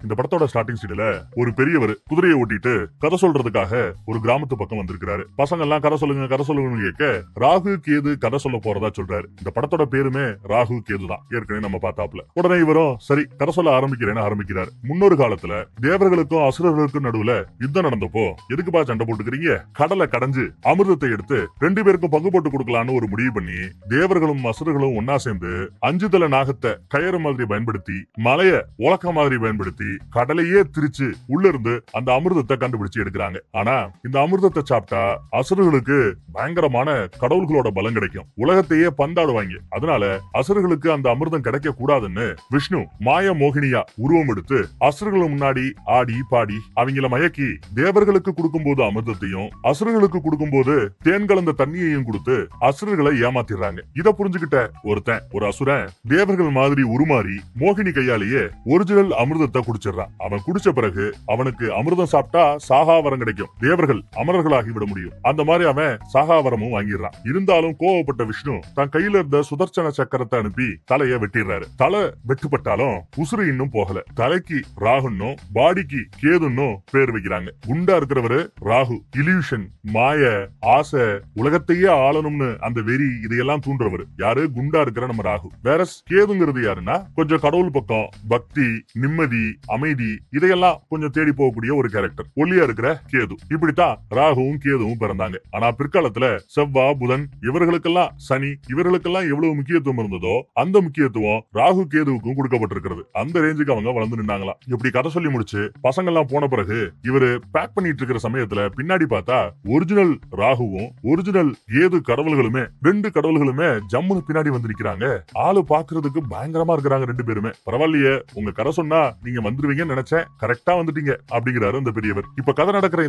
இந்த படத்தோட ஸ்டார்டிங் சீன்ல ஒரு பெரியவர் குதிரையை ஓட்டிட்டு கதை சொல்றதுக்காக ஒரு கிராமத்து பக்கம் வந்திருக்காரு. பசங்க எல்லாம் கதை சொல்லுங்க கதை சொல்லுங்கன்னு கேட்க ராகு கேது கதை சொல்ல போறதா சொல்றாரு. இந்த படத்தோட பேருமே ராகு கேது தான், ஏற்கனவே நம்ம பார்த்தாப்ல. உடனே இவரும் சரி கதை சொல்ல ஆரம்பிக்கிறேன்னு ஆரம்பிக்கிறாரு. முன்னொரு காலத்துல தேவர்களுக்கும் அசுரர்களுக்கும் நடுவுல யுத்தம் நடந்தப்போ எதுக்குப்பா சண்டை போட்டுக்கிறீங்க, கடலை கடைஞ்சு அமிர்தத்தை எடுத்து 2 பேருக்கும் பங்கு போட்டு கொடுக்கலான்னு ஒரு முடிவு பண்ணி தேவர்களும் அசுரர்களும் ஒன்னா சேர்ந்து 5 தலை நாகத்தை கயிறு மாதிரி பயன்படுத்தி மலைய உலக்க மாதிரி பயன்படுத்தி கடலையே திரிச்சு உள்ள இருந்து அந்த அமிர்தத்தை கண்டுபிடிச்சு எடுக்கிறாங்க. ஆனா இந்த அமிர்தத்தை சாப்பிட்டா அசுரர்களுக்கு பயங்கரமான கடவுள்களோட பலம் கிடைக்கும், உலகத்தையே பந்தாடுவாங்க. அதனால அசுரர்களுக்கு அந்த அமிர்தம் கிடைக்க கூடாதுன்னு விஷ்ணு மாய மோகினியா உருவம் எடுத்து அசுரர்கள் முன்னாடி ஆடி பாடி அவங்கள மயக்கி தேவர்களுக்கு கொடுக்கும் போது அமிர்தத்தையும் அசுரர்களுக்கு கொடுக்கும் போது தேன் கலந்த தண்ணியையும் கொடுத்து அசுரர்களை ஏமாத்திடுறாங்க. இத புரிஞ்சுக்கிட்ட ஒரு அசுரன் தேவர்கள் மாதிரி உருமாறி மோகினி கையாலேயே ஒரிஜினல் அமிர்தத்தை குடிச்சிடறான். அவன் குடிச்ச பிறகு அவனுக்கு அமிர்தம் சாப்பிட்டா சாகாவரம் கிடைக்கும், தேவர்கள் அமரர்களாகி விட முடியும். அந்த மாதிரி அவன் சாகாவரமும் வாங்கிடுறான். இருந்தாலும் கோவப்பட்ட விஷ்ணு தன் கையில இருந்த சுதர்சன சக்கரத்தை அனுப்பி தலைய வெட்டிடுறாரு. தலை வெட்டுப்பட்டாலும் உசுறு இன்னும் போகல. தலைக்கு ராகுன்னும் பாடிக்கு கேதுன்னும் பேர் வைக்கிறாங்க. குண்டா இருக்கிறவரு ராகு, இல்யூஷன், மாய, ஆசை, உலகத்தையே ஆளணும்னு அந்த வெறி இதையெல்லாம் தூண்டுறவரு யாரு, குண்டா இருக்கிற நம்ம ராகு. வேற கேதுங்கிறது யாருன்னா கொஞ்சம் கடவுள் பக்கம் பக்தி, நிம்மதி, அமைதி இதையெல்லாம் கொஞ்சம் தேடி போகக்கூடிய ஒரு கேரக்டர். ஒல்லியா இருக்கிற கேது. இப்படித்தான் ராகுவும் கேதுவும் பிறந்தாங்க. ஆனா பிற்காலத்துல செவ்வா புதன் இவர்களுக்கெல்லாம் சனி இவர்களுக்கெல்லாம் எவ்வளவு முக்கியத்துவம் இருந்ததோ அந்த முக்கியத்துவம் ராகு கேதுவுக்கும் கொடுக்கப்பட்டிருக்கிறது. அந்த ரேஞ்சுக்கு அவங்க வளர்ந்து நின்னாங்களாம். இப்படி கதை சொல்லி முடிச்சு பசங்க எல்லாம் போன பிறகு இவரு பேக் பண்ணிட்டு இருக்கிற சமயத்துல பின்னாடி பார்த்தா ஒரிஜினல் ராகுவும் ஒரிஜினல் கேது கடவுள்களுமே 2 கடவுள்களுமே ஜம்முன்னு பின்னாடி வந்திருக்கிறாங்க. ஆளு பாக்குறதுக்கு பயங்கரமா இருக்கிறாங்க 2 பேருமே. பரவாயில்லையே, உங்க கதை சொன்னா நீங்க வந்துருவீங்கன்னு நினைச்சேன், கரெக்டா வந்துட்டீங்க அப்படிங்கிறாரு அந்த பெரியவர். இப்ப கதை நடக்கிற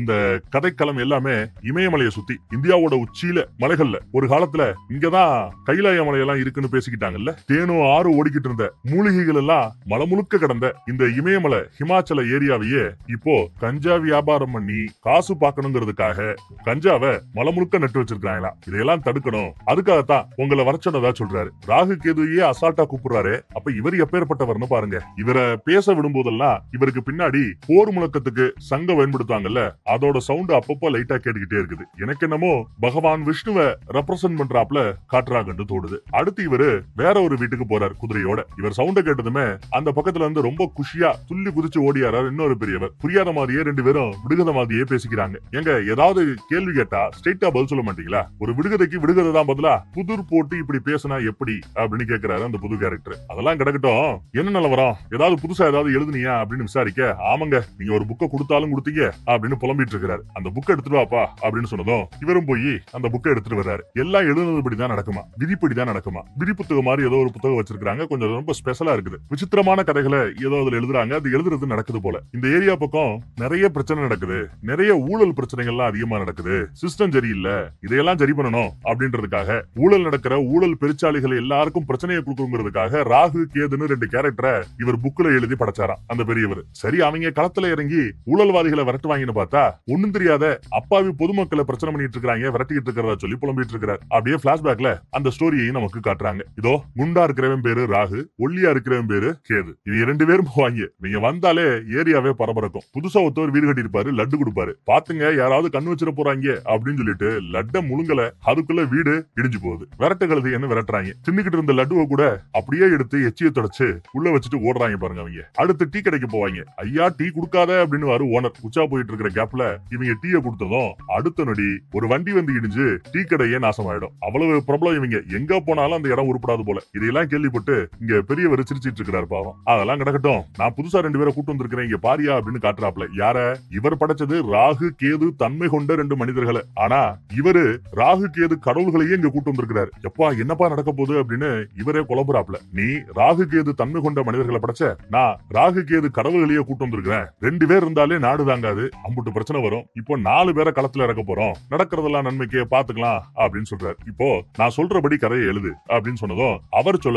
இந்த கதைக்களம் எல்லாமே இமயமலையை சுத்தி இந்தியாவோட உச்சியில மலைகள்ல ஒரு காலத்துல இங்கதான் கைலாய மலையெல்லாம் இருக்குன்னு பேசிக்கிட்டாங்கல்ல. தேனும் ஆறு ஓடிக்கிட்டு இருந்த மூலிகைகள் எல்லாம் மலை முழுக்க கடந்த இந்த இமயமலை ஹிமாச்சல ஏரியாவையே இப்போ கஞ்சா வியாபாரம் பண்ணி காசு பார்க்கணுங்கிறதுக்காக கஞ்சாவை மலை முழுக்க நட்டு வச்சிருக்காங்களா. இதையெல்லாம் தடுக்கணும், அதுக்காகத்தான் உங்களை வர சொன்னதா சொல்றாரு. ராகு கேதுவையே அசால்ட்டா கூப்பிடுறாரு. அப்ப இவர் எப்பேற்பட்டவர்னு பாருங்க. இவரை பேச விடும்போதெல்லாம் இவருக்கு பின்னாடி போர் முழக்கத்துக்கு சங்க பயன்படுத்துவாங்கல்ல, அதோட சவுண்ட் அப்பப்போ லைட்டா கேட்டுக்கிட்டே இருக்குது. எனக்கு என்னமோ பகவான் விஷ்ணுவை ரெப்ரசென்ட் பண்றாப்ல காட்டுறாங்கன்னு தோடுது. அடுத்து இவரு வேற ஒரு வீட்டுக்கு போறாரு குதிரையோட. இவர் சவுண்ட கேட்டதுமே அந்த பக்கத்துல இருந்து ரொம்ப குஷியா துள்ளி குதிச்சு ஓடியாராரு இன்னொரு பெரியவர். புரியாத மாதிரியே 2 பேரும் விடுகதை மாதிரியே பேசிக்கிறாங்க. எங்க ஏதாவது கேள்வி கேட்டா ஸ்ட்ரெயிட்டா பதில் சொல்ல மாட்டீங்களா, ஒரு விடுகதைக்கு விடுகதை தான் பதிலா புதிர் போட்டு இப்படி பேசினா எப்படி அப்படின்னு கேக்குறாரு அந்த புது கேரக்டர். அதெல்லாம் கிடக்கட்டும், என்ன நிலவரம், ஏதாவது புதுசா ஏதாவது எழுதுனியா அப்படின்னு விசாரிக்க, ஆமாங்க நீங்க ஒரு புக்கை கொடுத்தாலும் கொடுத்தீங்க அப்படின்னு புலம்பிட்டு இருக்கிறாரு. அந்த புக்கை எடுத்துட்டு வாப்பா அப்படின்னு சொன்னதும் இவரும் போய் அந்த புக்கை எடுத்துட்டு வர்றாரு. எல்லாம் எழுதுனதுபடிதான் நடக்குமா, விதிப்படிதான் நடக்குமா. விதி புத்தகம் மாதிரி ஏதோ ஒரு புத்தகம் வச்சிருக்காங்க, கொஞ்சம் ரொம்ப ஸ்பெஷலா இருக்குது. விசித்திரமான கதைகளை ஏதோ அதுல எழுதுறாங்க, அது எழுதுறது நடக்குது போல. இந்த ஏரியா பக்கம் நிறைய பிரச்சனை நடக்குது, நிறைய ஊழல் பிரச்சனைகள்லாம் அதிகமா நடக்குது, சிஸ்டம் சரியில்லை, இதையெல்லாம் சரி பண்ணணும் அப்படின்றதுக்காக ஊழல் நடக்கிற ஊழல் பெருச்சாளிகள் எல்லாருக்கும் பிரச்சனையை கொடுக்குங்கிறதுக்காக ராகு கேதுன்னு 2 கேரக்டரை இவர் புக்ல எழுதி படைச்சாராம் அந்த பெரியவர். சரி அவங்க களத்துல இறங்கி ஊழல்வாதிகளை விரட்டுவாங்கன்னு பார்த்தா ஒண்ணும் தெரியாத அப்பாவி பொதுமக்களை பிரச்சனை பண்ணிட்டு இருக்காங்க, விரட்டிட்டு இருக்கிறதா சொல்லி புலம்பிட்டு இருக்கிறார். அப்படியே பிளாஷ்பேக்ல அந்த ஸ்டோரியையும் நமக்கு காட்டுறாங்க. இதோ குண்டா இருக்கிறவன் பேரு ராகு, ஒல்லியா இருக்கிறவன் பேரு கேது. இது 2 பேரும் போவாங்க. நீங்க வந்தாலே ஏரியாவே பரபரக்கும். புதுசா ஒருத்தவர் வீடு கட்டிருப்பாரு, லட்டு கொடுப்பாரு. பாத்துங்க யாராவது கண்ணு வச்சிட போறாங்க அப்படின்னு சொல்லிட்டு லட்ட முழுங்கல, அதுக்குள்ள வீடு இடிஞ்சு போகுது. விரட்டு கழுது என்ன விரட்டுறாங்க. தின்னுக்கிட்டு இருந்த லட்டுவை கூட அப்படியே எடுத்து எச்சியை தொடச்சு உள்ள வச்சுட்டு ஓடுறாங்க பாருங்க அவங்க. அடுத்து டீ கடைக்கு போவாங்க. ஐயா டீ குடுக்காத அப்படின்னு ஓனர் உச்சா போயிட்டு இருக்கிற கேப்ல இவங்க டீயை கொடுத்ததும் அடுத்த நொடி ஒரு வண்டி வந்து இடிஞ்சு டீ கடையே நாசமாயிடும். அவ்வளவு பிரபலம் இவங்க. எங்க போனாலும் அந்த இடம் உருப்படாது போல. இதையெல்லாம் கேள்விப்பட்டு இங்க பெரியவர் சிரிச்சிட்டு இருக்கிறாரு பாவம். அதெல்லாம் கிடக்கட்டும், நான் புதுசா 2 பேரை கூட்டு வந்திருக்கிறேன், இங்க பாரியா அப்படின்னு காட்டுறாப்ல. யார இவர் படைச்சது ராகு கேது தன்மை கொண்ட 2 மனிதர்களை. ஆனா இவரு ராகு கேது கடவுள்களையே இங்க கூட்டு வந்திருக்கிறார். எப்பா என்னப்பா நடக்க போகுது அப்படின்னு இவரே குழம்புறாப்ல. நீ ராகு கேது தன்மை கொண்ட மனிதர்களை படைச்ச, நான் ராகு கேது கடவுள்களையே கூட்டு வந்திருக்கிறேன். 2 பேர் இருந்தாலே நாடு தாங்காது, அம்புட்டு பிரச்சனை வரும். இப்போ 4 பேரை களத்துல இறக்க போறோம், நடக்கிறதெல்லாம் நன்மைக்கே பாத்துக்கலாம் அப்படின்னு சொல்றாரு. இப்போ நான் சொல்றபடி கதையை எழுது அப்படின்னு சொன்னதும் அவர் சொல்ல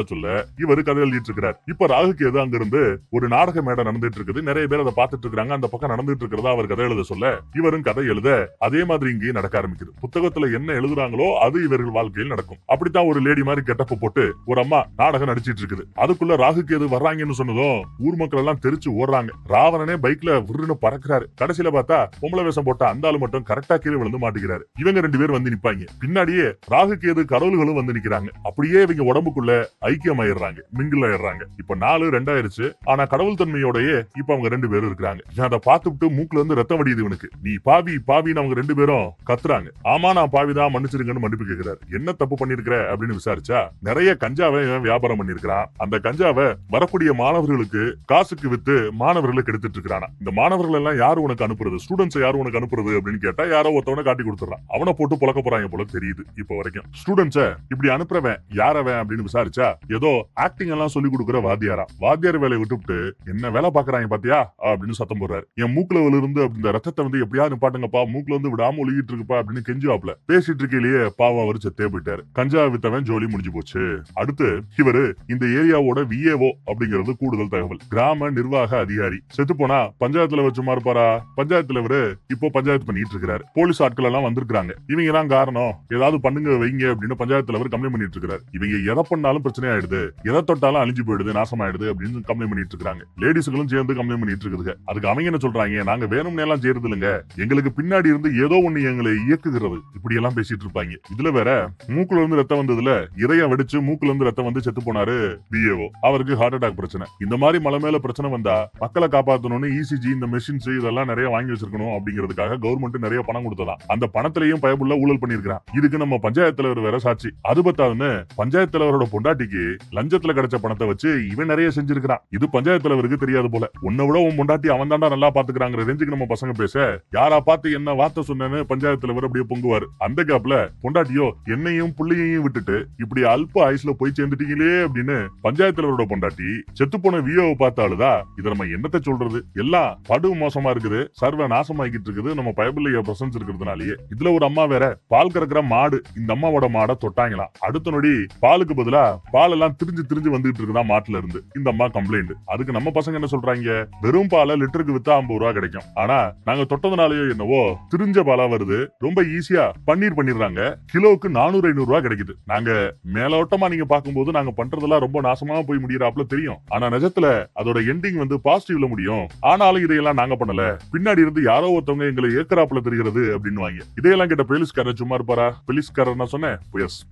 இவரு கதை எழுதிட்டு இருக்கிறார். இப்ப ராகு கேது அங்க இருந்து ஒரு நாடக மேடை நடந்துட்டு இருக்குது, நிறைய பேர் அதை பார்த்துட்டு இருக்காங்க. அந்த பக்கம் நடந்துட்டு இருக்கிறதா அவர் கதை எழுத சொல்ல இவரும் கதை எழுத அதே மாதிரி இங்கேயும் நடக்க ஆரம்பிக்குது. புத்தகத்துல என்ன எழுதுறாங்களோ அது இவர்கள் வாழ்க்கையில் நடக்கும். அப்படித்தான் ஒரு லேடி மாதிரி கெட்டப்ப போட்டு ஒரு அம்மா நாடகம் நடிச்சிட்டு இருக்குது. அதுக்குள்ள ராகு கேது வர்றாங்கன்னு சொன்னதும் ஊர் மக்கள் எல்லாம் தெரிச்சு ஓடுறாங்க. ராவணனே பைக்ல விருன்னு பறக்குறாரு. கடைசியில பார்த்தா பொம்பளை வேஷம் போட்ட அந்த ஆளு மட்டும் கரெக்டா கீழே விழுந்து மாட்டிக்கிறாரு. இவங்க 2 பேர் வந்து நிப்பாங்க. பின்னாடியே ராகு கேது கடவுள்களும் வந்து நிக்கிறாங்க. அப்படியே இவங்க உடம்புக்குள்ள ஐக்கியமாயிடுறாங்க, மிங்கிள் ஆயிடுறாங்க. இப்ப 4-2 ஆயிருச்சு. ஆனா கடவுள் தன்மையோடயே இப்ப அவங்க 2 பேரும் இருக்காங்க. அதை பார்த்துட்டு மூக்குல இருந்து ரத்தம் வடியுது இவனுக்கு. நீ பாவி பாவின்னு அவங்க 2 பேரும் கத்துறாங்க. ஆமா நான் பாவிதான், மன்னிச்சிருங்கன்னு மன்னிப்பு கேட்கிறாரு. என்ன தப்பு பண்ணிருக்கிற அப்படின்னு விசாரிச்சா, நிறைய கஞ்சாவை வியாபாரம் பண்ணிருக்கான். அந்த கஞ்சாவை வரக்கூடிய மாணவர்களுக்கு காசுக்கு வித்து மாணவர்களுக்கு எடுத்துட்டு இருக்கானா. இந்த மாணவர்கள் எல்லாம் யாரு உனக்கு அனுப்புறது, ஸ்டூடெண்ட்ஸ் யாரு உனக்கு அனுப்புறது அப்படின்னு கேட்டா யாரோ ஒருத்தவனை காட்டி கொடுத்துறான். அவனை போட்டு புழக்க போறாங்க போல தெரியுது இப்ப வரைக்கும். ஸ்டூடெண்ட்ஸ இப்படி அனுப்புறவன் யாரவன் அப்படின்னு விசாரிச்சா, ஏதோ ஆக்டிங் எல்லாம் சொல்லி கொடுக்குற வாத்தியாரா. வாத்தியார் வேலையை விட்டுவிட்டு என்ன வேலை பாக்குறாங்க பாத்தியா அப்படின்னு சத்தம் போடுறாரு. என் மூக்குல இருந்து இந்த ரத்தத்தை வந்து எப்படியாவது நிப்பாட்டுங்கப்பா, மூக்குல வந்து விடாம ஒழுகிட்டு இருக்குப்பா அப்படின்னு கெஞ்சுவாப்ல. பேசிட்டு இருக்கையிலேயே பாவம் அவர் செத்தே போயிட்டாரு. கஞ்சா வித்தவன் ஜோலி முடிஞ்சு போச்சு. அடுத்து இவரு இந்த ஏரியாவோட விஏஓ அப்படிங்கிறது கூடுதல் தகவல். கிராம நிர்வாக அதிகாரி. செத்து போனா பஞ்சாயத்துல வச்சு மாறுப்பாரா. பஞ்சாயத்துல இவரு இப்போ பஞ்சாயத்து பண்ணிட்டு இருக்காரு. போலீஸ் ஆட்கள் எல்லாம் வந்திருக்காங்க. இவங்க தான் காரணம், ஏதாவது பண்ணுங்க வைங்க அப்படின்னு பஞ்சாயத்துல அவர் கம்ப்ளைண்ட் பண்ணிட்டு இருக்காரு. இவங்க எதை பண்ணாலும் பிரச்சனை ஆயிடுது, எதை தொட்டாலும் அழிஞ்சு போயிடுது, நாசமாயிடுது அப்படின்னு கம்ப்ளைண்ட் பண்ணிட்டு இருக்காங்க. லேடிஸ்களும் சேர்ந்து கம்ப்ளைண்ட் பண்ணிட்டு இருக்குது. அதுக்கு அவங்க என்ன சொல்றாங்க, நாங்க வேணும்னே எல்லாம் செய்யறது இல்லைங்க, எங்களுக்கு பின்னாடி இருந்து ஏதோ ஒண்ணு எங்களை இயக்குகிறது, இப்படி எல்லாம் பேசிட்டு இருப்பாங்க. இதுல வேற மூக்குல இருந்து ரத்தம் வந்ததுல இதயம் வெடிச்சு மூக்குல இருந்து ரத்தம் வந்து செத்து போனாரு பிஏஓ. அவருக்கு ஹார்ட் அட்டாக் பிரச்சனை. இந்த மாதிரி மலை மேல பிரச்சனை வந்தா மக்களை காப்பாற்றணும்னு இசிஜி இந்த மெஷின்ஸ் இதெல்லாம் நிறைய வாங்கி வச்சிருக்கணும் அப்படிங்கிறதுக்காக கவர்மெண்ட் நிறைய பணம் கொடுத்ததான். அந்த பணத்திலையும் பயப்புள்ள ஊழல் பண்ணிருக்கான். இதுக்கு நம்ம பஞ்சாயத்து தலைவர் வேற சாட்சி. அது பத்தாதுன்னு பஞ்சாயத்து தலைவரோட பொண்டாட்டிக்கு லஞ்சத்துல கிடைச்ச பணத்தை வச்சு இவன் நிறைய செஞ்சிருக்கான். இது பஞ்சாயத்து தலைவருக்கு தெரியாது போல. உன்னை விட உன் பொண்டாட்டி அவன் தாண்டா நல்லா பாத்துக்கிறாங்கிற ரேஞ்சுக்கு நம்ம பசங்க பேச, யாரா பார்த்து என்ன வார்த்தை சொன்னேன்னு பஞ்சாயத்து தலைவர் அப்படியே பொங்குவாரு. அந்த கேப்ல பொண்டாட்டியோ என்னையும் புள்ளையையும் விட்டுட்டு இப்படி அல்ப ஆயுஸ்ல போய் சேர்ந்துட்டீங்களே அப்படின்னு பஞ்சாயத்து தலைவரோட பொண்டாட்டி செத்து போன வியோவை பார்த்தாலுதா இதை நம்ம என்னத்தை சொல்றது, எல்லாம் படு மோசமா இருக்குது, சர்வ நாசமாக்கிட்டு இருக்குது நம்ம பயபிள்ளைய பிரசன்ஸ் இருக்கிறதுனாலயே. இதுல ஒரு அம்மா வேற பால் கறக்கிற மாடு, இந்த அம்மாவோட மாடை தொட்டாங்களாம். அடுத்த நொடி பாலுக்கு பதிலா பால் எல்லாம் திரிஞ்சு வந்துட்டு இருக்குதா மாட்டுல இருந்து. இந்த அம்மா கம்ப்ளைண்ட். அதுக்கு நம்ம பசங்க என்ன சொல்றாங்க, வெறும் பாலை லிட்டருக்கு வித்தா 50 ரூபா கிடைக்கும், ஆனா நாங்க தொட்டதுனாலயோ என்னவோ திரிஞ்ச பாலா வருது, ரொம்ப ஈஸியா பன்னீர் பண்ணிடுறாங்க, கிலோவுக்கு 400-500 ரூபா கிடைக்குது. நாங்க மேலோட்டமா நீங்க பாக்கும்போது நாங்க பண்றதெல்லாம் ரொம்ப நாசமா போய் முடியறாப்ல தெரியும், ஆனா நிஜத்துல அதோட எண்டிங் வந்து பாசிட்டிவ்ல முடியும். ஆனாலும் இதையெல்லாம் நாங்க பண்ணல, பின்னாடி இருந்து யாரோ ஒருத்தவங்க எங்களை ஏக்கராப்ல தெரிகிறது அப்படின்னு வாங்க. இதையெல்லாம் கேட்ட போலீஸ்காரர் சும்மா இருப்பாரா? போலீஸ்காரர் நான் சொன்னேன்,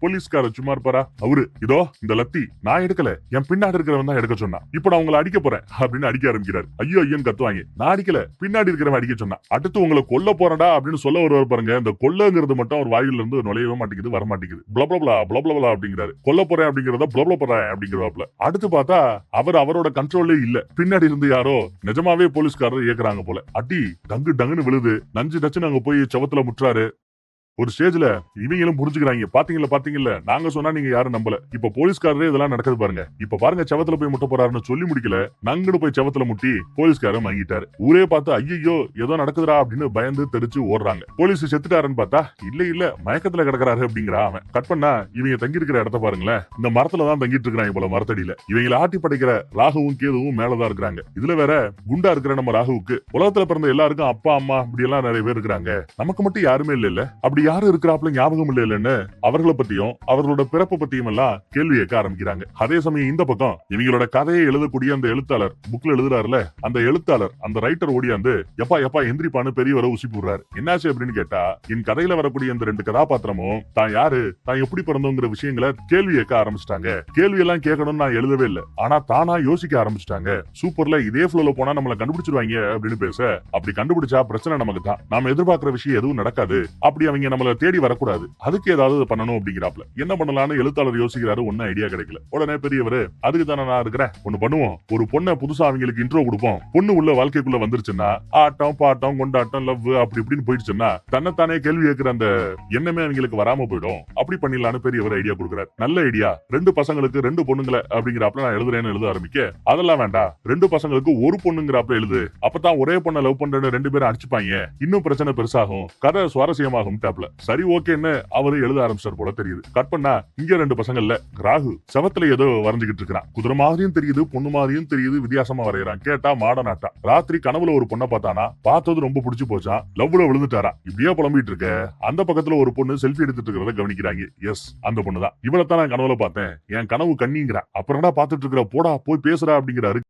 போலீஸ்காரர் சும்மா இருப்பாரா? அவரு இதோ இந்த லத்தி நான் எடுக்கல, என் பின்னாடி இருக்கிறவன் தான் எடுக்க சொன்னா, இப்ப நான் உங்களை அடிக்க போறேன் அப்படின்னு அடிக்க ஆரம்பிக்கிறாரு. ஐயோ ஐயன் கத்துவாங்க. நான் அடிக்கல, பின்னாடி இருக்கிறவன் அடிக்க சொன்னா. அடுத்து உங்களை கொல்ல போறடா அப்படின்னு சொல்ல வருவார் பாருங்க. இந்த கொல்லங்கிறது மட்டும் அவர் வாயில இருந்து நுழையவே மாட்டேங்குது, வர மாட்டேங்குது. பிளப்ளப்ளா அப்படிங்கிறாரு. கொல்ல போறேன் அப்படிங்கறத பிளப்ளப்ளா அப்படிங்கிறவாப்ல. அடுத்து பார்த்தா அவர் அவரோட கண்ட்ரோல்லே இல்ல, பின்னாடி இருந்து யாரோ நிஜமாவே போலீஸ்காரர் இயக்குறாங்க போல. அடி டங்கு டங்குன்னு விழுது. நஞ்சு நச்சுன்னு அங்க போய் சவத்துல முற்றாரு. ஒரு ஸ்டேஜ்ல இவங்களும் புரிஞ்சுக்கிறாங்க. பாத்தீங்கல்ல நாங்க சொன்னா நீங்க யாரும் நம்பல, இப்ப போலீஸ்காரரே இதெல்லாம் நடக்குது பாருங்க, இப்ப பாருங்க செவத்துல போய் முட்ட போறாருன்னு சொல்லி முடிக்கல, நங்குன்னு போய் செவத்துல முட்டி போலீஸ்காரர் வாங்கிட்டாரு. ஊரே பார்த்து ஐயோ ஏதோ நடக்குதுடா அப்படின்னு பயந்து தெரிச்சு ஓடுறாங்க. போலீஸ் செத்துட்டாருன்னு பார்த்தா இல்ல மயக்கத்துல கிடக்குறாரு அப்படிங்கிறா அவன். கட் பண்ணா இவங்க தங்கி இருக்கிற இடத்த பாருங்களேன், இந்த மரத்துலதான் தங்கிட்டு இருக்காங்க போல, மரத்தடியில. இவங்களை ஆட்டி படைக்கிற ராகுவும் கேதுவும் மேலதான் இருக்கிறாங்க. இதுல வேற குண்டா இருக்கிற நம்ம ராகுவுக்கு உலகத்துல பிறந்த எல்லாருக்கும் அப்பா அம்மா இப்படி எல்லாம் நிறைய பேர் இருக்கிறாங்க, நமக்கு மட்டும் யாருமே இல்ல, அப்படி யாரு இருக்கிறாப்ல ஞாபகம் இல்லைன்னு அவர்களை பத்தியும் அவர்களோட பிறப்பு பத்தியும் எல்லாம் கேள்வி கேட்க ஆரம்பிக்கிறாங்க. அதே சமயம் இந்த பக்கம் இவங்களோட கதையை எழுதக்கூடிய அந்த எழுத்தாளர், புக்ல எழுதுறாருல அந்த எழுத்தாளர், அந்த ரைட்டர் ஓடியாந்து எப்பா எந்திரிப்பான்னு பெரியவரை உசி போடுறாரு. என்னாச்சு அப்படின்னு கேட்டா, என் கதையில வரக்கூடிய இந்த 2 கதாபாத்திரமும் தான் யாரு, தான் எப்படி பிறந்தோங்கிற விஷயங்களை கேள்வி கேட்க ஆரம்பிச்சிட்டாங்க. கேள்வி எல்லாம் கேட்கணும்னு நான் எழுதவே இல்லை, ஆனா தானா யோசிக்க ஆரம்பிச்சிட்டாங்க. சூப்பர்ல, இதே ஃப்ளோல போனா நம்மள கண்டுபிடிச்சிருவாங்க அப்படின்னு பேச, அப்படி கண்டுபிடிச்சா பிரச்சனை நமக்கு தான், நாம எதிர்பார்க்கிற விஷயம் எதுவும் நடக்காது, அப்படி அவங்க நம்மள தேடி வரக்கூடாது, அதுக்கு ஏதாவது பண்ணணும் அப்படிங்கிறாப்ல. என்ன பண்ணலாம்னு எழுத்தாளர் யோசிக்கிறாரு. ஒன்னும் ஐடியா கிடைக்கல. உடனே பெரியவர், அதுக்கு தானே நான் இருக்கிறேன், ஒண்ணு பண்ணுவோம், ஒரு பொண்ணை புதுசா அவங்களுக்கு இன்ட்ரோ கொடுப்போம், பொண்ணு உள்ள வாழ்க்கைக்குள்ள வந்துருச்சுன்னா ஆட்டம் பாட்டம் கொண்டாட்டம் லவ் அப்படி இப்படின்னு போயிடுச்சுன்னா தன்னைத்தானே கேள்வி கேட்கிற அந்த எண்ணமே அவங்களுக்கு வராம போயிடும், அப்படி பண்ணிடலான்னு பெரியவர் ஐடியா கொடுக்குறாரு. நல்ல ஐடியா, 2 பசங்களுக்கு 2 பொண்ணுங்களை அப்படிங்கிறாப்ல நான் எழுதுறேன்னு எழுத ஆரம்பிக்க, அதெல்லாம் வேண்டாம், 2 பசங்களுக்கு ஒரு பொண்ணுங்கிறாப்ல எழுது, அப்பதான் ஒரே பொண்ணை லவ் பண்றேன்னு 2 பேரும் அடிச்சுப்பாங்க, இன்னும் பிரச்சனை பெருசாகும், கதை சுவாரஸ்யமாகும் டாப்ல. சரி ஓகேன்னு அவரு எழுத ஆரம்பிச்சார் போல தெரியுது. கட் பண்ணா இங்க 2 பசங்கள்ல ராகு செவத்துல ஏதோ வரைஞ்சுக்கிட்டு இருக்கான். குதிரை மாதிரியும் தெரியுது, பொண்ணு மாதிரியும் தெரியுது, வித்தியாசமா வரையறான். கேட்டா மாடர்ன் ஆட்டா. ராத்திரி கனவுல ஒரு பொண்ணை பார்த்தானா, பார்த்தது ரொம்ப பிடிச்சு போச்சான், லவ்ல விழுந்துட்டாரா. இப்படியே புலம்பிட்டு இருக்க அந்த பக்கத்துல ஒரு பொண்ணு செல்ஃபி எடுத்துட்டு இருக்கிறத கவனிக்கிறாங்க. எஸ், அந்த பொண்ணுதான். இவளைத்தான் நான் கனவுல பார்த்தேன், என் கனவு கண்ணிங்கிறான். அப்புறம் பாத்துட்டு இருக்கிற, போடா போய் பேசுறா அப்படிங்கிறாரு.